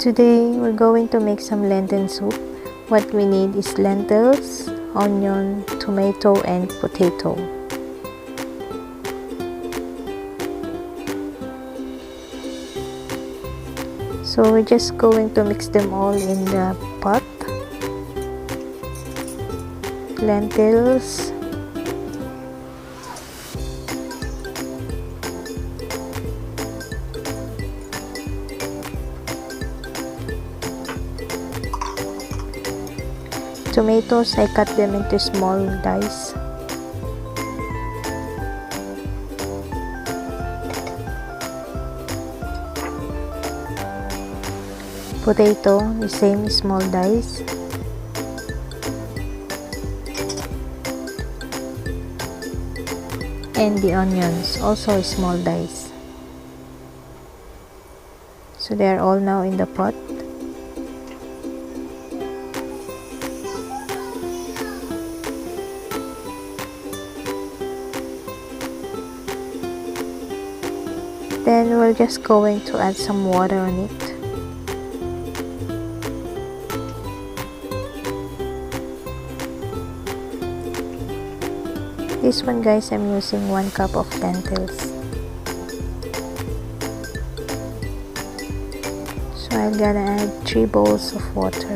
Today we're going to make some lentil soup. What we need is lentils, onion, tomato, and potato. So we're just going to mix them all in the pot. Lentils, tomatoes, I cut them into small dice. Potato, the same small dice. And the onions, also small dice. So they are all now in the pot. Then we're just going to add some water on it. This one, guys, I'm using 1 cup of lentils. So I'm gonna add 3 bowls of water.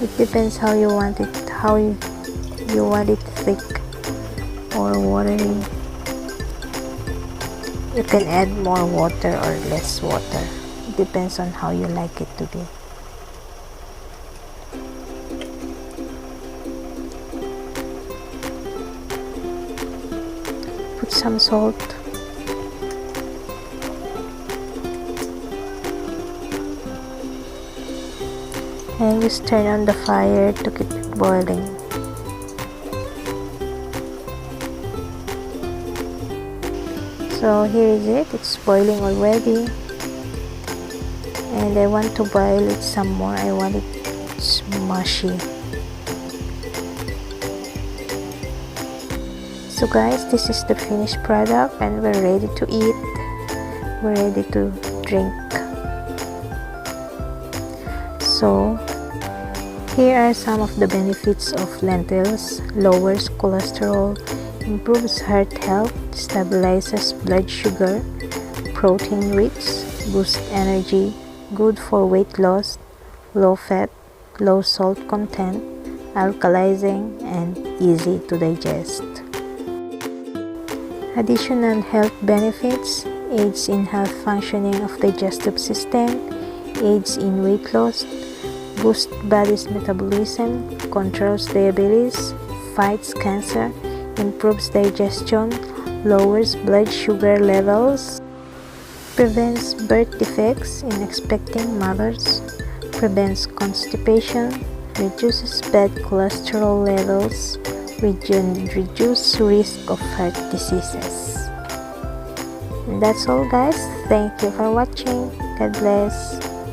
It depends how you want it, you want it thick or watery. You can add more water or less water. It depends on how you like it to be. Put some salt. And just turn on the fire to keep it boiling. So here is it, it's boiling already. And I want to boil it some more, I want it mushy. So guys, this is the finished product and we're ready to eat. We're ready to drink. So here are some of the benefits of lentils. Lowers cholesterol, improves heart health, stabilizes blood sugar, protein rich, boosts energy, good for weight loss, low fat, low salt content, alkalizing, and easy to digest. Additional health benefits: aids in health functioning of digestive system, aids in weight loss, boosts body's metabolism, controls diabetes, fights cancer, improves digestion, lowers blood sugar levels, prevents birth defects in expecting mothers, prevents constipation, reduces bad cholesterol levels, reduce risk of heart diseases. And that's all, guys. Thank you for watching. God bless.